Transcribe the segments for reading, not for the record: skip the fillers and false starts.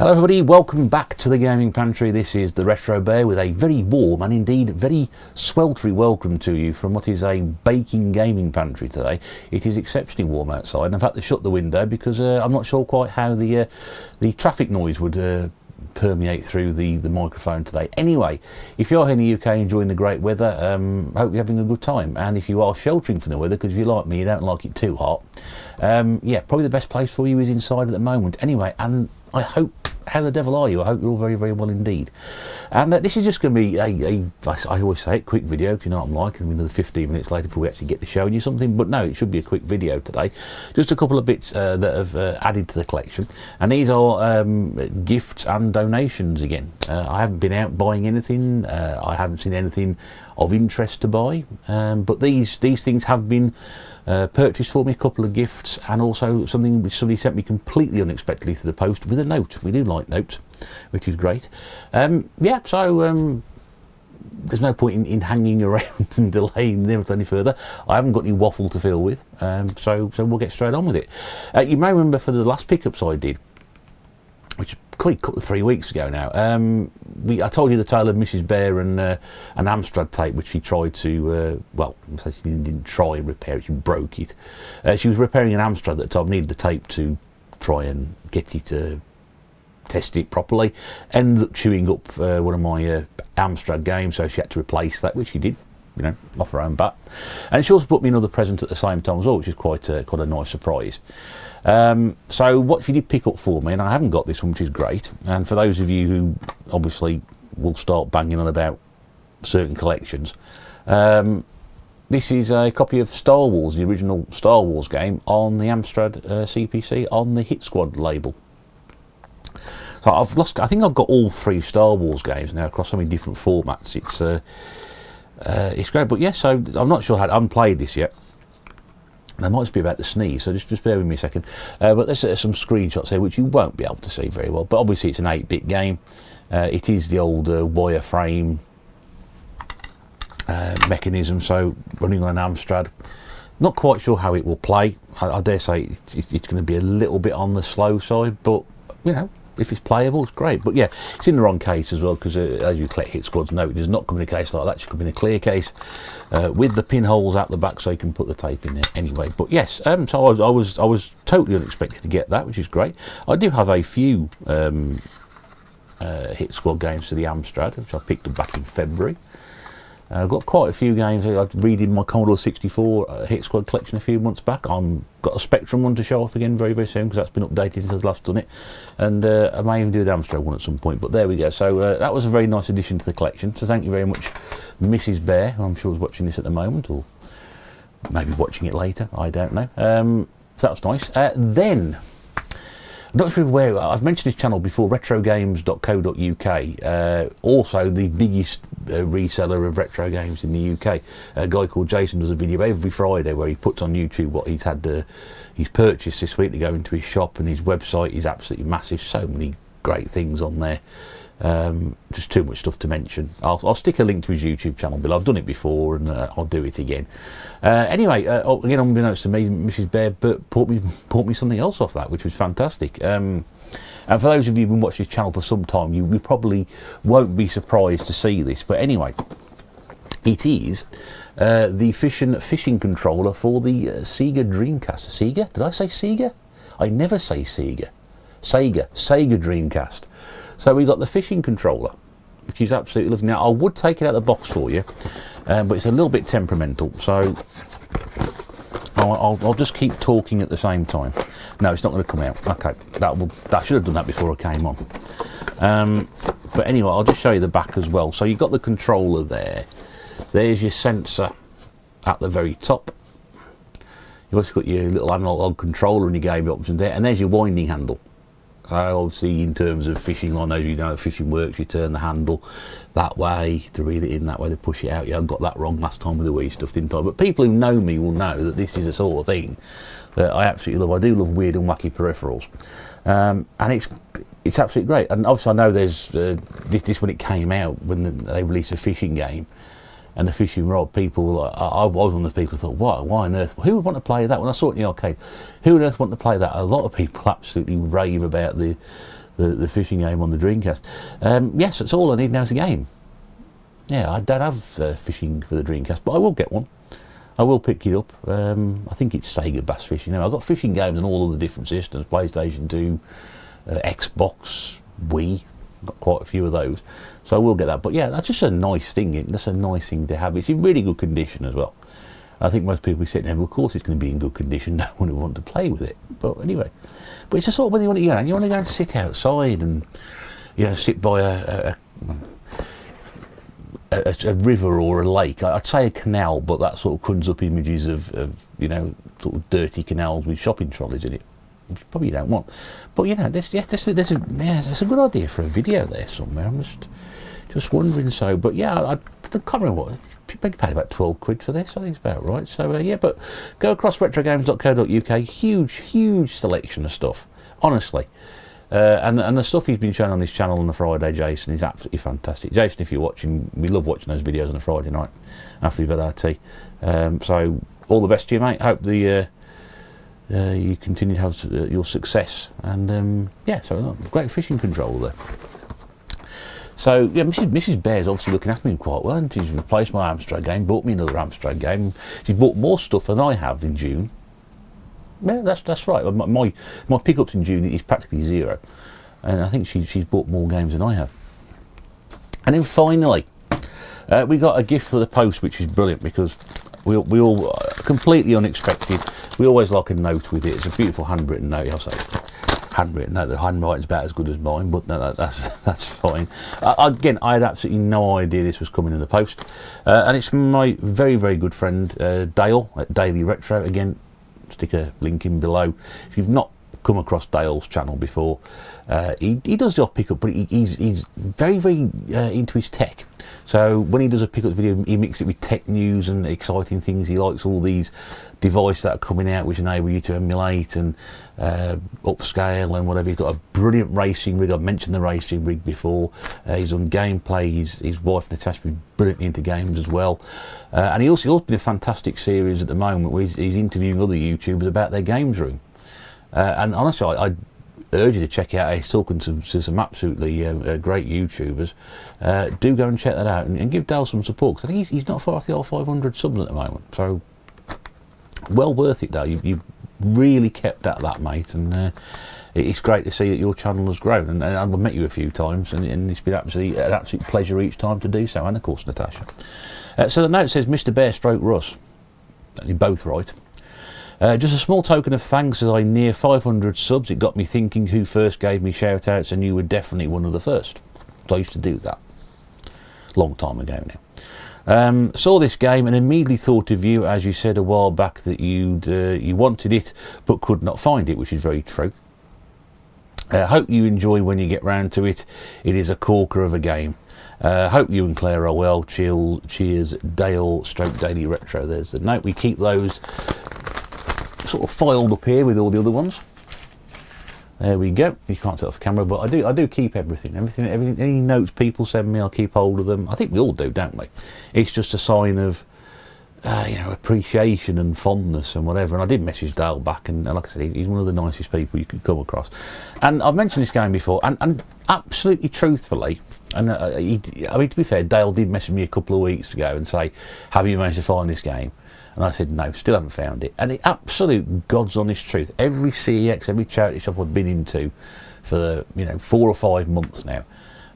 Hello everybody, welcome back to the Gaming Pantry. This is the Retro Bear with a very warm and indeed very sweltery welcome to you from what is a baking gaming pantry today. It is exceptionally warm outside and I've had to shut the window because I'm not sure quite how the traffic noise would permeate through the microphone today. Anyway, if you're here in the UK enjoying the great weather, hope you're having a good time, and if you are sheltering from the weather because if you're like me, you don't like it too hot, yeah, probably the best place for you is inside at the moment. Anyway, and I hope, how the devil are you? I hope you're all very, very well indeed. And this is just going to be I always say it, quick video, if you know what I'm like, and another 15 minutes later before we actually get to showing you something, but no, it should be a quick video today. Just a couple of bits that have added to the collection, and these are gifts and donations again. I haven't been out buying anything, I haven't seen anything of interest to buy, but these things have been purchased for me, a couple of gifts, and also something which somebody sent me completely unexpectedly through the post with a note. We do like notes, which is great. Yeah, so there's no point in hanging around and delaying them any further. I haven't got any waffle to fill with, so we'll get straight on with it. You may remember for the last pickups I did, which quite a couple of 3 weeks ago now, I told you the tale of Mrs. Bear and an Amstrad tape which she tried to, well, she didn't try and repair it, she broke it. She was repairing an Amstrad that I needed the tape to try and get it to test it properly. Ended up chewing up one of my Amstrad games, so she had to replace that, which she did, you know, off her own bat. And she also put me another present at the same time as well, which is quite a nice surprise. So what she did pick up for me, and I haven't got this one, which is great, and for those of you who obviously will start banging on about certain collections, this is a copy of Star Wars, the original Star Wars game, on the Amstrad CPC on the Hit Squad label. So I think I've got all 3 Star Wars games now across so many different formats. It's great, but yes, so I'm not sure I haven't played this yet. They might just be about to sneeze, so just bear with me a second. But there's some screenshots here which you won't be able to see very well, but obviously it's an 8-bit game. It is the old wireframe mechanism, so running on an Amstrad. Not quite sure how it will play. I dare say it's going to be a little bit on the slow side, but you know, if it's playable, it's great. But yeah, it's in the wrong case as well, because as you collect Hit Squads know, it does not come in a case like that. It should come in a clear case with the pinholes out the back, so you can put the tape in there anyway. But yes, so I was totally unexpected to get that, which is great. I do have a few Hit Squad games for the Amstrad, which I picked up back in February. I've got quite a few games. I was reading my Commodore 64 Hit Squad collection a few months back. I've got a Spectrum one to show off again very, very soon, because that's been updated since I've last done it. And I may even do the Amstrad one at some point, but there we go. So that was a very nice addition to the collection. So thank you very much, Mrs. Bear, who I'm sure is watching this at the moment, or maybe watching it later, I don't know. So that was nice. Then, I'm not sure where, I've mentioned this channel before, retrogames.co.uk, also the biggest reseller of retro games in the UK. A guy called Jason does a video every Friday where he puts on YouTube what he's had, he's purchased this week to go into his shop, and his website is absolutely massive, so many great things on there. Just too much stuff to mention. I'll stick a link to his YouTube channel below. I've done it before, and I'll do it again. Anyway, again, unbeknownst to me, Mrs. Bear bought me something else off that, which was fantastic. And for those of you who've been watching this channel for some time, you probably won't be surprised to see this. But anyway, it is the fishing controller for the Sega Dreamcast. Sega? Did I say Sega? I never say Sega. Sega Dreamcast. So we got the fishing controller, which is absolutely lovely. Now I would take it out of the box for you, but it's a little bit temperamental, so I'll just keep talking at the same time. No, it's not going to come out. Okay, that should have done that before I came on. But anyway, I'll just show you the back as well. So you've got the controller there. There's your sensor at the very top. You've also got your little analog controller and your game options there, and there's your winding handle. So obviously, in terms of fishing, I know you know how fishing works. You turn the handle that way to reel it in, that way to push it out. Yeah, I got that wrong last time with the Wii stuff, didn't I? But people who know me will know that this is a sort of thing that I absolutely love. I do love weird and wacky peripherals, and it's absolutely great. And obviously, I know there's this when it came out, when they released a fishing game and the fishing rod, people, I was one of the people who thought, why on earth, who would want to play that? When I saw it in the arcade, who on earth want to play that? A lot of people absolutely rave about the the fishing game on the Dreamcast. Yes, that's all I need now is a game. Yeah, I don't have fishing for the Dreamcast, but I will get one. I will pick it up. I think it's Sega Bass Fishing. I've got fishing games on all of the different systems, PlayStation 2, Xbox, Wii. I've got quite a few of those. So I will get that. But yeah, that's just a nice thing. That's a nice thing to have. It's in really good condition as well. I think most people sit there, well, of course it's going to be in good condition. No one would want to play with it. But anyway, but it's a sort of when you want to go and you want to go and sit outside and sit by a river or a lake. I'd say a canal, but that sort of conjures up images of sort of dirty canals with shopping trolleys in it, which you probably don't want. But there's a good idea for a video there somewhere. I'm just wondering. So, but yeah, I can't remember what. I paid about 12 quid for this. I think it's about right. So yeah, but go across retrogames.co.uk. Huge selection of stuff. Honestly. And the stuff he's been showing on this channel on the Friday, Jason, is absolutely fantastic. Jason, if you're watching, we love watching those videos on a Friday night after we've had our tea. So all the best to you, mate. Hope you continue to have your success. And so great fishing control there. So yeah, Mrs. Bear's obviously looking after me quite well, and she's replaced my Amstrad game, bought me another Amstrad game. She's bought more stuff than I have in June. Yeah, that's right. My pickups in June is practically zero, and I think she's bought more games than I have. And then finally, we got a gift for the post, which is brilliant because we all completely unexpected. We always like a note with it. It's a beautiful handwritten note. I'll say handwritten note. The handwriting's about as good as mine, but no, that's fine. Again, I had absolutely no idea this was coming in the post, and it's my very, very good friend Dale at Daily Retro. Again, stick a link in below. If you've not come across Dale's channel before, he does the odd pickup, but he's very, very into his tech. So when he does a pickup video, he mixes it with tech news and exciting things. He likes all these devices that are coming out which enable you to emulate and upscale and whatever. He's got a brilliant racing rig. I've mentioned the racing rig before. He's done gameplay. His wife Natasha is brilliantly into games as well. And he's also been a fantastic series at the moment where he's interviewing other YouTubers about their games room. And honestly, I urge you to check it out. He's talking to some absolutely great YouTubers. Do go and check that out and give Dale some support, because I think he's not far off the old 500 subs at the moment. So well worth it, Dale. You've really kept at that, mate, and it's great to see that your channel has grown. And I've met you a few times, and it's been an absolute pleasure each time to do so. And of course, Natasha. So the note says, Mr. Bear / Russ. You're both right. Just a small token of thanks as I near 500 subs. It got me thinking who first gave me shout outs, and you were definitely one of the first. So I used to do that. Long time ago now. Saw this game and immediately thought of you, as you said a while back that you wanted it but could not find it, which is very true. Hope you enjoy when you get round to it. It is a corker of a game. Hope you and Claire are well. Cheers, Dale / Daily Retro. There's the note. We keep those sort of filed up here with all the other ones. There we go. You can't see it off camera, but I do keep everything. Any notes people send me, I'll keep hold of them. I think we all do, don't we? It's just a sign of appreciation and fondness and whatever. And I did message Dale back, and like I said, he's one of the nicest people you could come across. And I've mentioned this game before, and absolutely truthfully, and to be fair, Dale did message me a couple of weeks ago and say, have you managed to find this game? And I said, no, still haven't found it. And the absolute God's honest truth, every CEX, every charity shop I've been into for 4 or 5 months now,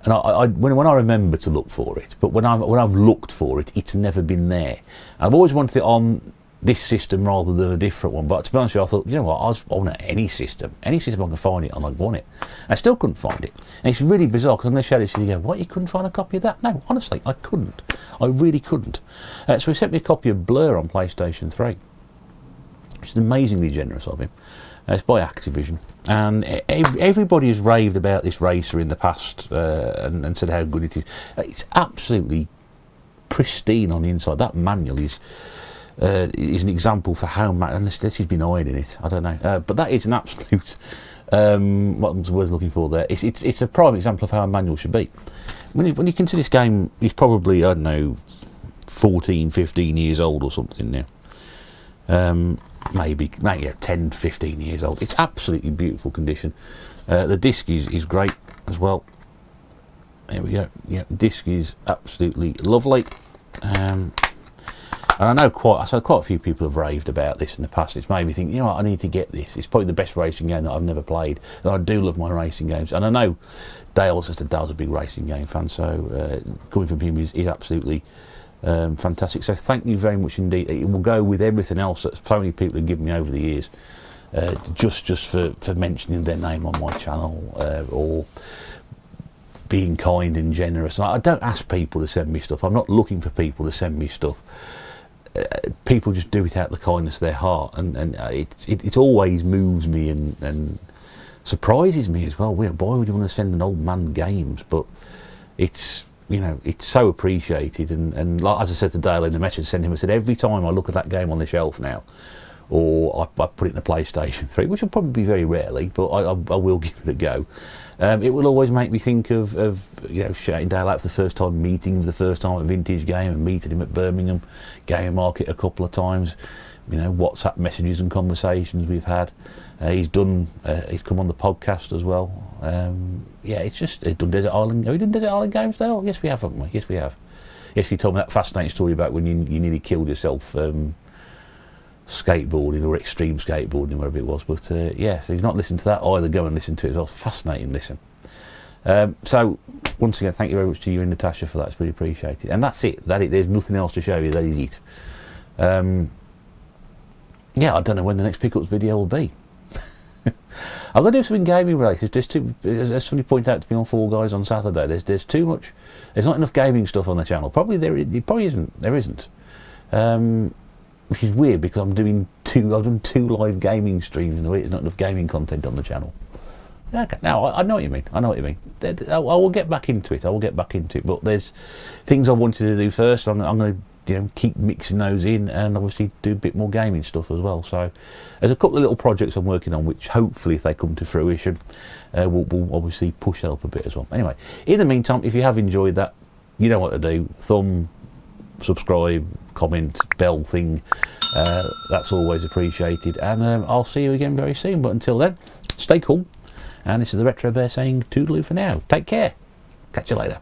and when I remember to look for it, but when I've looked for it, it's never been there. I've always wanted it on this system rather than a different one. But to be honest with you, I thought, you know what, I want any system I can find it on, I want it. I still couldn't find it. And it's really bizarre, because I'm going to show this and you go, what, you couldn't find a copy of that? No, honestly, I couldn't. I really couldn't. So he sent me a copy of Blur on PlayStation 3, which is amazingly generous of him. It's by Activision, and everybody has raved about this racer in the past and said how good it is. It's absolutely pristine on the inside. That manual is an example for how much, unless he's been hiding it, I don't know. But that is an absolute, what was the word looking for there? It's a prime example of how a manual should be. When you consider this game, he's probably, I don't know, 14, 15 years old or something now. maybe 10, 15 years old. It's absolutely beautiful condition. The disc is great as well. There we go. Yeah, disc is absolutely lovely. And I know quite a few people have raved about this in the past. It's made me think, you know what, I need to get this. It's probably the best racing game that I've never played, and I do love my racing games. And I know Dale's a big racing game fan, so coming from him is absolutely fantastic. So thank you very much indeed. It will go with everything else that so many people have given me over the years, just for mentioning their name on my channel, or being kind and generous. And I don't ask people to send me stuff. I'm not looking for people to send me stuff. People just do it out of the kindness of their heart, and it always moves me and surprises me as well. Why would you want to send an old man games? But it's, you know, it's so appreciated, and like, as I said to Dale in the message I sent him, I said every time I look at that game on the shelf now, or I put it in a PlayStation 3, which will probably be very rarely, but I will give it a go. It will always make me think of you know, shouting Dale out for the first time, meeting him for the first time at Vintage Game, and meeting him at Birmingham Game Market a couple of times. You know, WhatsApp messages and conversations we've had. He's come on the podcast as well. Yeah, it's just done Desert Island. Have we done Desert Island games, Dale? Yes, we have, haven't we? Yes, we have. Yes, you told me that fascinating story about when you nearly killed yourself. Skateboarding or extreme skateboarding, wherever it was. But yeah, so if you've not listened to that, either go and listen to it as well. Fascinating listen. So once again, thank you very much to you and Natasha for that. It's really appreciated. And that's it. There's nothing else to show you. That is it. Yeah, I don't know when the next pickups video will be. I'm going to do something gaming related. As somebody pointed out to me on Fall Guys on Saturday, there's too much. There's not enough gaming stuff on the channel. It probably isn't. There isn't. Which is weird because I've done 2 live gaming streams in a week. There's not enough gaming content on the channel. Okay, now I know what you mean. I I will get back into it. But there's things I wanted to do first. I'm going to keep mixing those in, and obviously do a bit more gaming stuff as well. So there's a couple of little projects I'm working on, which hopefully, if they come to fruition, we'll obviously push that up a bit as well. Anyway, in the meantime, if you have enjoyed that, you know what to do. Thumb, subscribe, comment, bell thing. That's always appreciated, and I'll see you again very soon. But until then, stay cool, and this is the Retro Bear saying toodaloo for now. Take care. Catch you later.